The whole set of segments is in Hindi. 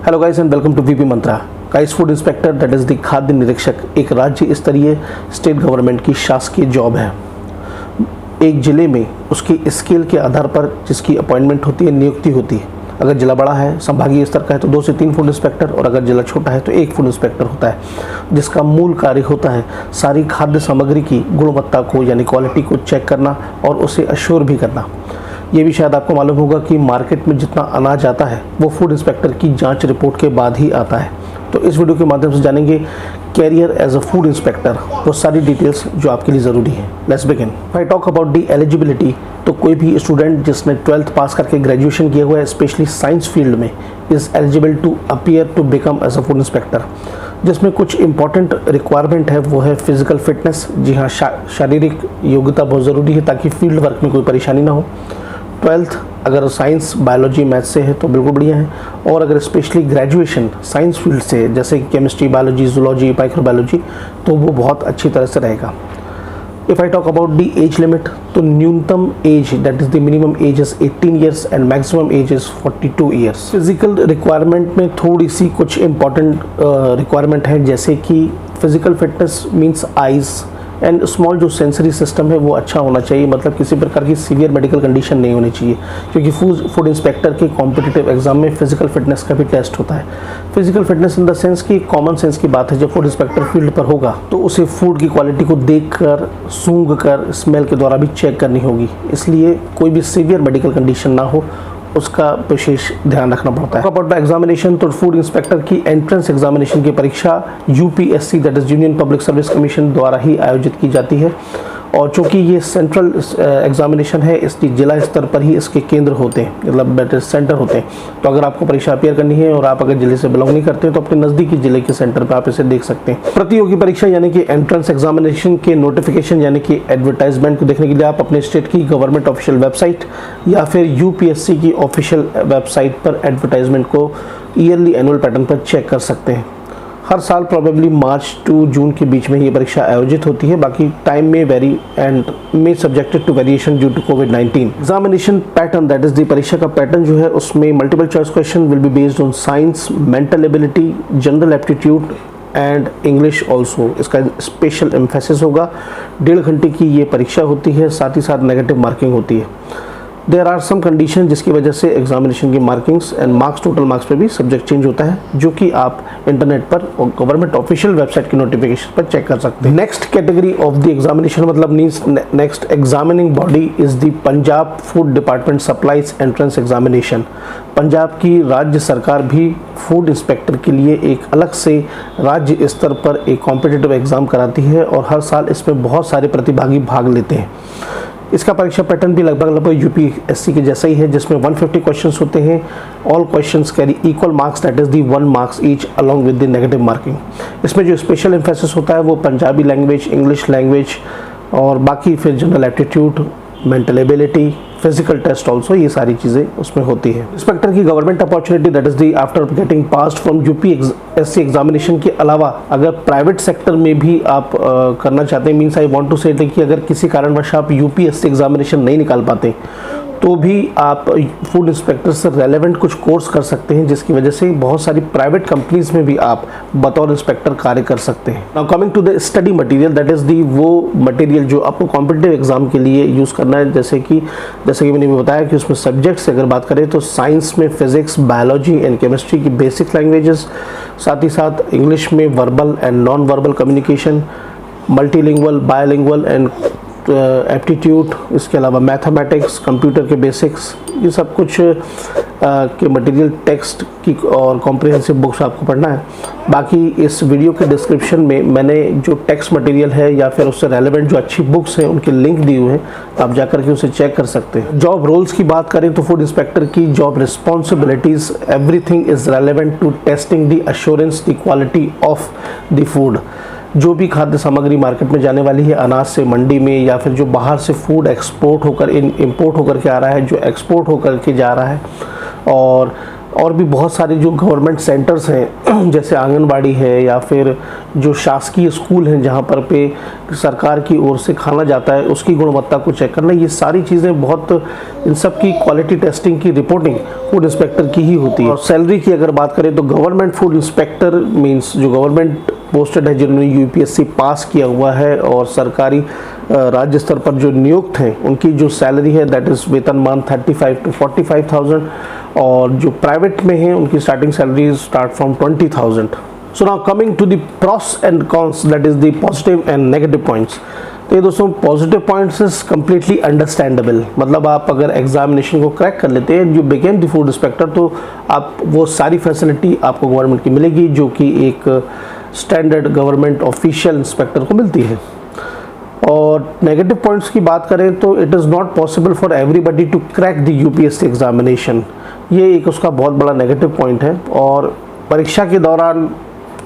Hello guys and welcome to VP Mantra. Guys, food inspector that is the खाद्य निरीक्षक एक राज्य स्तरीय स्टेट गवर्नमेंट की शासकीय जॉब है। एक ज़िले में उसकी स्केल के आधार पर जिसकी अपॉइंटमेंट होती है, नियुक्ति होती है। अगर ज़िला बड़ा है, संभागीय स्तर का है तो 2 से 3 फूड इंस्पेक्टर, और अगर ज़िला छोटा है तो 1 फूड इंस्पेक्टर होता है, जिसका मूल कार्य होता है सारी खाद्य सामग्री की गुणवत्ता को यानी क्वालिटी को चेक करना और उसे अश्योर भी करना। ये भी शायद आपको मालूम होगा कि मार्केट में जितना अनाज आता है वो फूड इंस्पेक्टर की जांच रिपोर्ट के बाद ही आता है। तो इस वीडियो के माध्यम से जानेंगे career as a food inspector, वो सारी डिटेल्स जो आपके लिए ज़रूरी है। Let's begin. I talk about the eligibility, तो कोई भी स्टूडेंट जिसने 12th पास करके ग्रेजुएशन किया हुआ है, स्पेशली साइंस फील्ड में, is eligible to appear to become as a food inspector. जिसमें कुछ इंपॉर्टेंट रिक्वायरमेंट है वो है फिजिकल फिटनेस। जी हाँ, शारीरिक योग्यता बहुत ज़रूरी है ताकि फील्ड वर्क में कोई परेशानी ना हो। 12th अगर साइंस, बायोलॉजी, मैथ्स से है तो बिल्कुल बढ़िया है, और अगर स्पेशली ग्रेजुएशन साइंस फील्ड से है जैसे केमिस्ट्री, बायोलॉजी, जूलॉजी, माइक्रोबायोलॉजी, तो वो बहुत अच्छी तरह से रहेगा। If I talk about the age limit, तो न्यूनतम age that is the minimum age is 18 years and maximum age is 42 years. Physical requirement में थोड़ी सी कुछ इंपॉर्टेंट रिक्वायरमेंट है, जैसे कि physical fitness means eyes and small जो सेंसरी सिस्टम है वो अच्छा होना चाहिए, मतलब किसी प्रकार की सीवियर मेडिकल कंडीशन नहीं होनी चाहिए, क्योंकि फूड इंस्पेक्टर के कॉम्पिटिटिव एग्जाम में फिजिकल फिटनेस का भी टेस्ट होता है। Physical fitness in the sense की कॉमन सेंस की बात है, जब फूड इंस्पेक्टर फील्ड पर होगा तो उसे फूड की क्वालिटी को देखकर, सूंघ कर, स्मेल के द्वारा भी चेक करनी होगी, इसलिए कोई भी सीवियर मेडिकल कंडीशन ना हो उसका विशेष ध्यान रखना पड़ता है। अबाउट द एग्जामिनेशन, तो फूड इंस्पेक्टर की एंट्रेंस एग्जामिनेशन की परीक्षा UPSC that is union public service commission द्वारा ही आयोजित की जाती है, और चूँकि ये सेंट्रल एग्जामिनेशन है इसकी जिला स्तर पर ही इसके केंद्र होते हैं, मतलब दैट इज सेंटर होते हैं। तो अगर आपको परीक्षा अपियर करनी है और आप अगर जिले से बिलोंग नहीं करते हैं तो अपने नज़दीकी जिले के सेंटर पर आप इसे देख सकते हैं। प्रतियोगी परीक्षा यानी कि एंट्रेंस एग्जामिनेशन के नोटिफिकेशन यानी कि एडवर्टाइजमेंट को देखने के लिए आप अपने स्टेट की गवर्नमेंट ऑफिशियल वेबसाइट या फिर यूपीएससी की ऑफिशियल वेबसाइट पर एडवर्टाइजमेंट को ईयरली एनुअल पैटर्न पर चेक कर सकते हैं। हर साल प्रोबेबली मार्च टू जून के बीच में ये परीक्षा आयोजित होती है, बाकी टाइम में very and may subjected to variation due to कोविड-19। Examination pattern that is the परीक्षा का पैटर्न जो है उसमें multiple choice question will be based on science, mental ability, general aptitude and English also. इसका स्पेशल एम्फेसिस होगा। 1.5 घंटे की ये परीक्षा होती है, साथ ही साथ नेगेटिव मार्किंग होती है। देयर आर सम कंडीशन जिसकी वजह से एग्जामिनेशन की markings and marks, total marks पे भी सब्जेक्ट चेंज होता है, जो कि आप इंटरनेट पर और गवर्नमेंट ऑफिशियल वेबसाइट की नोटिफिकेशन पर चेक कर सकते हैं। Next category of the examination मतलब means next examining body is the Punjab food department supplies entrance examination. Punjab की राज्य सरकार भी फूड इंस्पेक्टर के लिए एक अलग से राज्य स्तर पर एक कॉम्पिटिटिव एग्ज़ाम कराती है, और हर साल इसमें बहुत सारे प्रतिभागी भाग लेते हैं। इसका परीक्षा पैटर्न भी लगभग यूपीएससी के जैसा ही है, जिसमें 150 क्वेश्चंस होते हैं। All questions carry equal marks that is the 1 marks each along with the negative marking. इसमें जो स्पेशल एम्फेसिस होता है वो पंजाबी लैंग्वेज, इंग्लिश लैंग्वेज, और बाकी फिर general aptitude, mental ability, physical test also, ये सारी चीज़ें उसमें होती है। इंस्पेक्टर की government opportunity that is the after getting passed from UPSC examination के अलावा अगर प्राइवेट सेक्टर में भी आप करना चाहते हैं, मीन्स आई वांट टू से कि अगर किसी कारणवश आप यूपीएससी एग्जामिनेशन नहीं निकाल पाते तो भी आप फूड इंस्पेक्टर से रेलेवेंट कुछ कोर्स कर सकते हैं, जिसकी वजह से बहुत सारी प्राइवेट कंपनीज में भी आप बतौर इंस्पेक्टर कार्य कर सकते हैं। Now coming to the study material that is the वो मटेरियल जो आपको कॉम्पिटिटिव एग्जाम के लिए यूज़ करना है, जैसे कि मैंने भी बताया कि उसमें सब्जेक्ट से अगर बात करें तो साइंस में फिजिक्स, बायोलॉजी एंड केमिस्ट्री की बेसिक लैंग्वेजेस, साथ ही साथ इंग्लिश में verbal and non verbal communication, multilingual, bilingual and aptitude, इसके अलावा मैथमेटिक्स, कंप्यूटर के बेसिक्स, ये सब कुछ के मटेरियल टेक्स्ट की और कॉम्प्रिहेंसिव बुक्स आपको पढ़ना है। बाकी इस वीडियो के डिस्क्रिप्शन में मैंने जो टेक्स्ट मटेरियल है या फिर उससे रेलेवेंट जो अच्छी बुक्स हैं उनके लिंक दिए हुए हैं, आप जाकर के उसे चेक कर सकते हैं। जॉब रोल्स की बात करें तो फूड इंस्पेक्टर की job responsibilities, everything is relevant to testing the assurance the quality of the food. जो भी खाद्य सामग्री मार्केट में जाने वाली है अनाज से मंडी में, या फिर जो बाहर से फूड एक्सपोर्ट होकर इम्पोर्ट होकर के आ रहा है, जो एक्सपोर्ट होकर के जा रहा है, और और भी बहुत सारे जो गवर्नमेंट सेंटर्स हैं जैसे आंगनबाड़ी है या फिर जो शासकीय स्कूल हैं जहाँ पर पे सरकार की ओर से खाना जाता है उसकी गुणवत्ता को चेक करना, ये सारी चीज़ें बहुत, इन सब की क्वालिटी टेस्टिंग की रिपोर्टिंग फूड इंस्पेक्टर की ही होती है। और सैलरी की अगर बात करें तो गवर्नमेंट फूड इंस्पेक्टर मीन्स जो गवर्नमेंट पोस्टेड है, जिन्होंने यूपीएससी पास किया हुआ है और सरकारी राज्य स्तर पर जो नियुक्त हैं उनकी जो सैलरी है दैट इज़ वेतनमान 35 to 45,000, और जो प्राइवेट में हैं उनकी starting salary start from 20,000। So now coming to the pros and cons, that is the positive and negative points. तो ये दोस्तों positive points is completely understandable, मतलब आप अगर एग्जामिनेशन को क्रैक कर लेते हैं, you became the food inspector, तो आप वो सारी फैसिलिटी आपको गवर्नमेंट की मिलेगी जो कि एक स्टैंडर्ड गवर्नमेंट ऑफिशियल इंस्पेक्टर को मिलती है। और नेगेटिव पॉइंट्स की बात करें तो it is not possible for everybody to crack the UPSC examination, ये एक उसका बहुत बड़ा नेगेटिव पॉइंट है। और परीक्षा के दौरान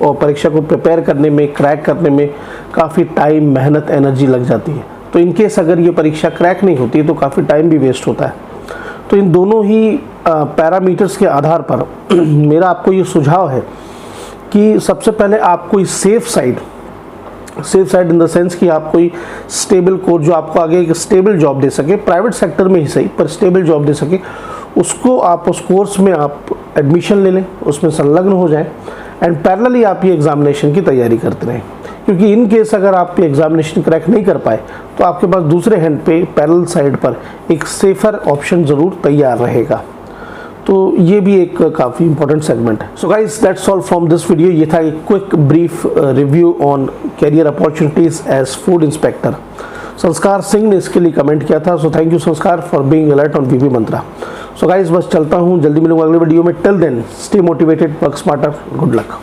और परीक्षा को प्रिपेयर करने में, क्रैक करने में काफ़ी टाइम, मेहनत, एनर्जी लग जाती है। तो इन केस अगर ये परीक्षा क्रैक नहीं होती तो काफ़ी टाइम भी वेस्ट होता है। तो इन दोनों ही पैरामीटर्स के आधार पर मेरा आपको ये सुझाव है कि सबसे पहले आप कोई safe side in the sense कि आप कोई स्टेबल कोर्स जो आपको आगे एक स्टेबल जॉब दे सके, प्राइवेट सेक्टर में ही सही पर स्टेबल जॉब दे सके, उसको आप उस कोर्स में आप एडमिशन ले लें, उसमें संलग्न हो जाएं एंड पैरेलली आप ये एग्जामिनेशन की तैयारी करते रहें। क्योंकि इन केस अगर आप ये एग्जामिनेशन क्रैक नहीं कर पाए तो आपके पास दूसरे हैंड पे पैरेलल साइड पर एक सेफर ऑप्शन ज़रूर तैयार रहेगा। तो ये भी एक काफ़ी इंपॉर्टेंट सेगमेंट है। So guys that's all from this video. ये था एक quick brief review on career opportunities as food inspector. Sanskar Singh ने इसके लिए कमेंट किया था, so thank you Sanskar for being alert on VV Mantra. So guys बस चलता हूँ, जल्दी मिलूंगा अगले वीडियो में। Till then stay motivated, work smarter, good luck.